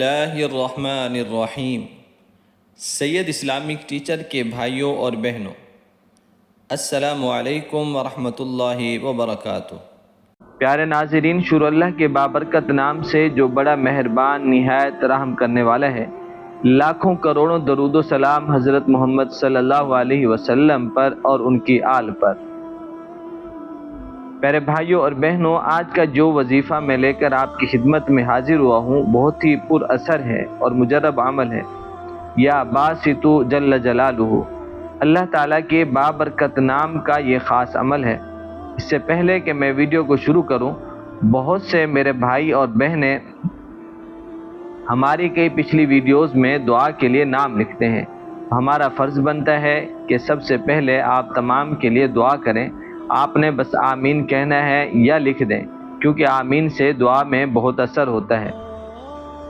बिस्मिल्लाहिर्रहमानिर्रहीम। Syed Islamic teacher के भाइयों और बहनों, अस्सलामु अलैकुम वरहमतुल्लाहि वबरकातुह। प्यारे नाज़रीन, शुरू अल्लाह के बाबरकत नाम से जो बड़ा मेहरबान निहायत रहम करने वाला है। लाखों करोड़ों दरूद व सलाम हज़रत मोहम्मद सल्लल्लाहु अलैहि वसल्लम पर और उनकी आल पर। प्यारे भाइयों और बहनों, आज का जो वजीफ़ा मैं लेकर आपकी खिदमत में हाजिर हुआ हूँ बहुत ही पुर असर है और मुजर्रब अमल है। या बासितु जल्ल जलालुहु, अल्लाह ताला के बाबरकत नाम का ये ख़ास अमल है। इससे पहले कि मैं वीडियो को शुरू करूँ, बहुत से मेरे भाई और बहनें हमारी कई पिछली वीडियोस में दुआ के लिए नाम लिखते हैं। हमारा फ़र्ज़ बनता है कि सबसे पहले आप तमाम के लिए दुआ करें। आपने बस आमीन कहना है या लिख दें, क्योंकि आमीन से दुआ में बहुत असर होता है।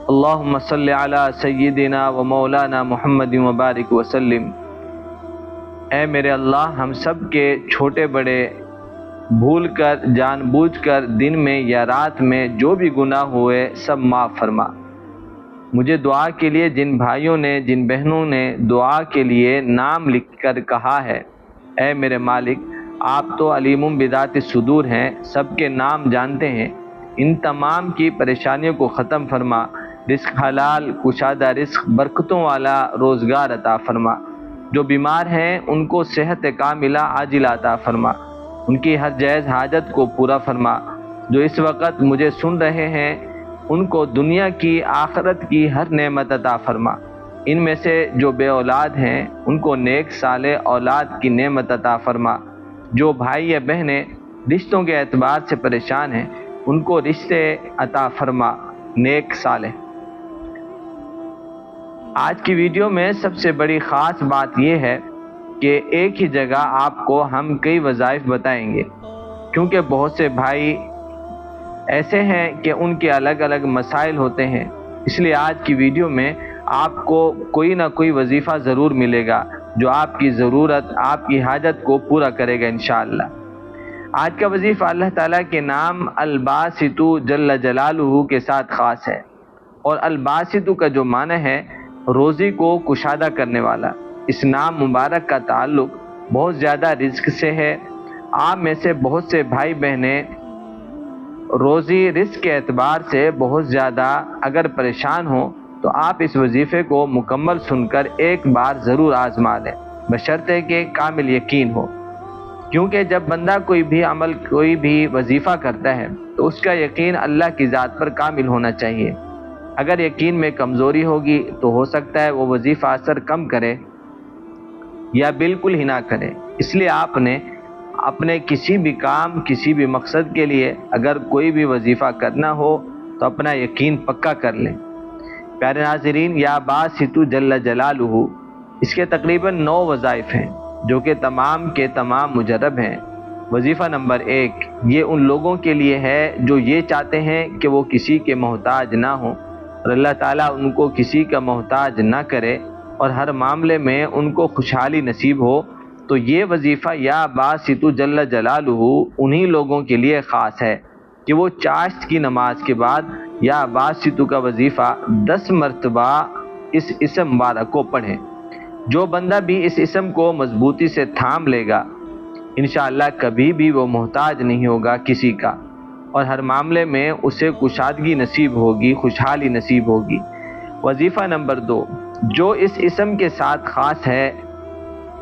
अल्लाहुम्मा सल्लि अला सय्यिदिना व मौलाना मुहम्मदिन व बारिक वसल्लिम। ऐ मेरे अल्लाह, हम सब के छोटे बड़े भूल कर जानबूझकर दिन में या रात में जो भी गुनाह हुए सब माफ़ फरमा। मुझे दुआ के लिए जिन भाइयों ने जिन बहनों ने दुआ के लिए नाम लिख कर कहा है, ऐ मेरे मालिक, आप तो अलीमुम बिदात सुदूर हैं, सबके नाम जानते हैं। इन तमाम की परेशानियों को ख़त्म फरमा। रिस्क हलाल, कुशादा रिस्क, बरकतों वाला रोज़गार अता फरमा। जो बीमार हैं उनको सेहत कामिला आजिला अता फरमा। उनकी हर जायज़ हाजत को पूरा फरमा। जो इस वक्त मुझे सुन रहे हैं उनको दुनिया की आखिरत की हर नेमत अता फरमा। इनमें से जो बे औलाद हैं उनको नेक साले औलाद की नेमत अता फरमा। जो भाई या बहनें रिश्तों के एतबार से परेशान हैं उनको रिश्ते अता फरमा, नेक साले। आज की वीडियो में सबसे बड़ी ख़ास बात यह है कि एक ही जगह आपको हम कई वज़ाइफ बताएंगे, क्योंकि बहुत से भाई ऐसे हैं कि उनके अलग अलग मसाइल होते हैं। इसलिए आज की वीडियो में आपको कोई ना कोई वजीफ़ा ज़रूर मिलेगा जो आपकी ज़रूरत, आपकी हाजत को पूरा करेगा इंशाअल्लाह। आज का वजीफ़ा अल्लाह ताला के नाम अल-बासितु जल्ल जलालुहु के साथ ख़ास है। और अल-बासितु का जो माना है रोज़ी को कुशादा करने वाला। इस नाम मुबारक का ताल्लुक़ बहुत ज़्यादा रिज़्क से है। आप में से बहुत से भाई बहनें रोज़ी रिज़्क के एतबार से बहुत ज़्यादा अगर परेशान हो तो आप इस वजीफ़े को मुकम्मल सुनकर एक बार ज़रूर आज़मा लें, बशर्ते कि कामिल यकीन हो। क्योंकि जब बंदा कोई भी अमल, कोई भी वजीफ़ा करता है तो उसका यकीन अल्लाह की ज़ात पर कामिल होना चाहिए। अगर यकीन में कमज़ोरी होगी तो हो सकता है वो वजीफ़ा असर कम करे या बिल्कुल ही ना करे। इसलिए आपने अपने किसी भी काम, किसी भी मकसद के लिए अगर कोई भी वजीफ़ा करना हो तो अपना यकीन पक्का कर लें। प्यारे नाज़रीन, या बासितु जल्ल जलालुहु, इसके तकरीबन 9 वज़ाइफ हैं जो कि तमाम के तमाम मुजर्रब हैं। वजीफ़ा नंबर 1 ये उन लोगों के लिए है जो ये चाहते हैं कि वो किसी के मोहताज ना हो और अल्लाह ताला उनको किसी का मोहताज ना करे और हर मामले में उनको खुशहाली नसीब हो। तो ये वजीफ़ा या बासितु जल्ल जलालुहु उन्हीं लोगों के लिए ख़ास है कि वो चाश्त की नमाज के बाद या बासितु का वजीफ़ा 10 मरतबा इस इसम मुबारक को पढ़ें। जो बंदा भी इस इसम को मजबूती से थाम लेगा इंशाअल्लाह कभी भी वो मोहताज नहीं होगा किसी का और हर मामले में उसे कुशादगी नसीब होगी, खुशहाली नसीब होगी। वजीफ़ा नंबर 2 जो इस इसम के साथ ख़ास है,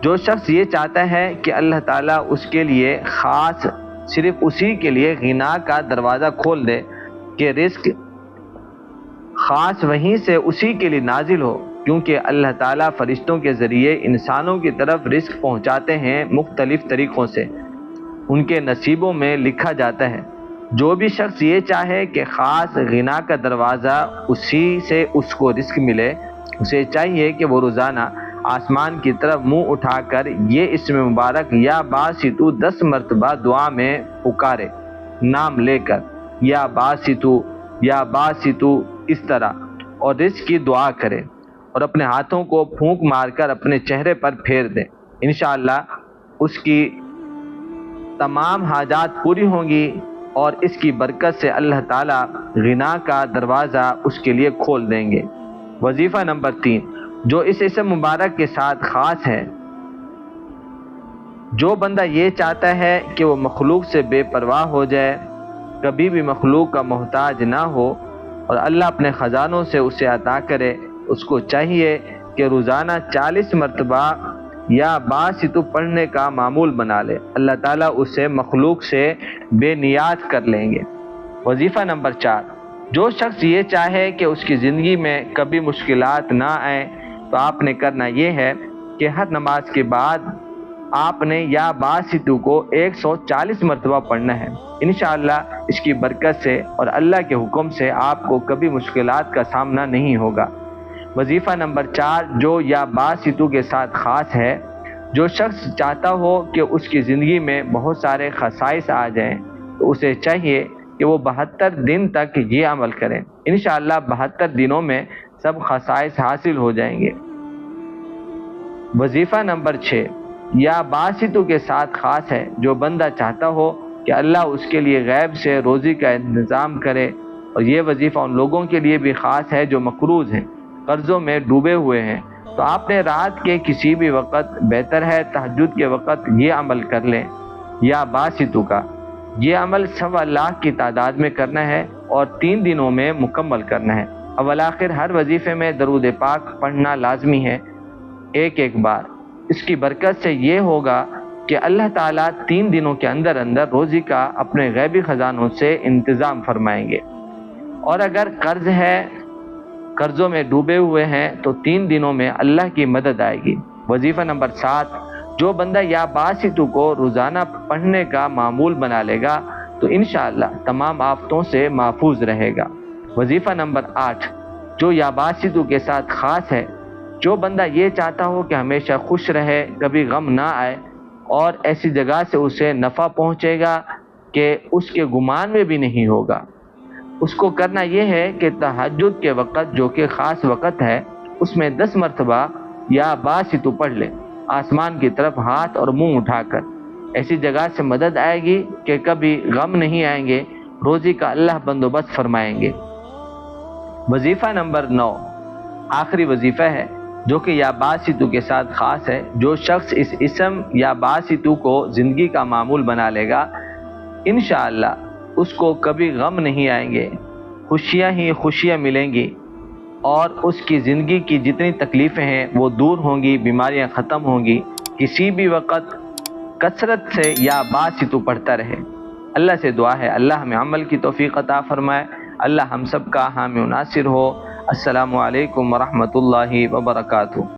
जो शख्स ये चाहता है कि अल्लाह ताला उसके लिए ख़ास सिर्फ उसी के लिए गिना का दरवाज़ा खोल दे कि रिस्क ख़ास वहीं से उसी के लिए नाजिल हो, क्योंकि अल्लाह ताला फरिश्तों के ज़रिए इंसानों की तरफ रिस्क पहुंचाते हैं मुख्तलिफ़ तरीक़ों से, उनके नसीबों में लिखा जाता है। जो भी शख्स ये चाहे कि ख़ास गिना का दरवाज़ा उसी से उसको रिस्क मिले, उसे चाहिए कि वो रोज़ाना आसमान की तरफ मुंह उठाकर ये इसमें मुबारक या बासितु 10 मरतबा दुआ में पुकारे, नाम लेकर या बासितु इस तरह, और रिज़्क़ की दुआ करे और अपने हाथों को फूंक मारकर अपने चेहरे पर फेर दे। इंशाअल्लाह उसकी तमाम हाजात पूरी होंगी اور اس کی برکت سے اللہ تعالیٰ غنا کا دروازہ اس کے لیے کھول دیں گے۔ وظیفہ نمبر 3 جو اس اسم مبارک کے ساتھ خاص ہے، جو بندہ یہ چاہتا ہے کہ وہ مخلوق سے بے پرواہ ہو جائے، کبھی بھی مخلوق کا محتاج نہ ہو اور اللہ اپنے خزانوں سے اسے عطا کرے، اس کو چاہیے کہ روزانہ 40 مرتبہ یا باستو پڑھنے کا معمول بنا لے۔ اللہ تعالیٰ اسے مخلوق سے بے نیاز کر لیں گے۔ وظیفہ نمبر 4 جو شخص یہ چاہے کہ اس کی زندگی میں کبھی مشکلات نہ آئیں تو آپ نے کرنا یہ ہے کہ ہر نماز کے بعد آپ نے یا باستو کو 140 مرتبہ پڑھنا ہے۔ انشاءاللہ اس کی برکت سے اور اللہ کے حکم سے آپ کو کبھی مشکلات کا سامنا نہیں ہوگا۔ وظیفہ نمبر 4 جو یا باستو کے ساتھ خاص ہے، جو شخص چاہتا ہو کہ اس کی زندگی میں بہت سارے خصائص آ جائیں تو اسے چاہیے کہ وہ 72 دن تک یہ عمل کریں۔ انشاءاللہ 72 دنوں میں سب خصائص حاصل ہو جائیں گے۔ وظیفہ نمبر 6 یا باستو کے ساتھ خاص ہے، جو بندہ چاہتا ہو کہ اللہ اس کے لیے غیب سے روزی کا انتظام کرے، اور یہ وظیفہ ان لوگوں کے لیے بھی خاص ہے جو مقروض ہیں، قرضوں میں ڈوبے ہوئے ہیں، تو آپ نے رات کے کسی بھی وقت، بہتر ہے تہجد کے وقت، یہ عمل کر لیں یا باستو کا۔ یہ عمل 1.25 لاکھ کی تعداد میں کرنا ہے اور 3 دنوں میں مکمل کرنا ہے۔ اول آخر ہر وظیفے میں درود پاک پڑھنا لازمی ہے، ایک بار۔ اس کی برکت سے یہ ہوگا کہ اللہ تعالیٰ 3 دنوں کے اندر روزی کا اپنے غیبی خزانوں سے انتظام فرمائیں گے۔ اور اگر قرض ہے، قرضوں میں ڈوبے ہوئے ہیں، تو 3 دنوں میں اللہ کی مدد آئے گی۔ وظیفہ نمبر 7 جو بندہ یا باستو کو روزانہ پڑھنے کا معمول بنا لے گا تو انشاءاللہ تمام آفتوں سے محفوظ رہے گا۔ وظیفہ نمبر 8 جو یا باستو کے ساتھ خاص ہے، جو بندہ یہ چاہتا ہو کہ ہمیشہ خوش رہے، کبھی غم نہ آئے، اور ایسی جگہ سے اسے نفع پہنچے گا کہ اس کے گمان میں بھی نہیں ہوگا، اس کو کرنا یہ ہے کہ تہجد کے وقت، جو کہ خاص وقت ہے، اس میں 10 مرتبہ یا باستو پڑھ لے، آسمان کی طرف ہاتھ اور منہ اٹھا کر۔ ایسی جگہ سے مدد آئے گی کہ کبھی غم نہیں آئیں گے، روزی کا اللہ بندوبست فرمائیں گے۔ وظیفہ نمبر 9 آخری وظیفہ ہے، جو کہ یا باستو کے ساتھ خاص ہے۔ جو شخص اس اسم یا باستو کو زندگی کا معمول بنا لے گا، انشاءاللہ اس کو کبھی غم نہیں آئیں گے، خوشیاں ہی خوشیاں ملیں گی، اور اس کی زندگی کی جتنی تکلیفیں ہیں وہ دور ہوں گی، بیماریاں ختم ہوں گی۔ کسی بھی وقت کثرت سے یا باستو پڑھتا رہے۔ اللہ سے دعا ہے اللہ ہمیں عمل کی توفیق عطا فرمائے، اللہ ہم سب کا حامی و ناصر ہو۔ السلام علیکم ورحمۃ اللہ وبرکاتہ۔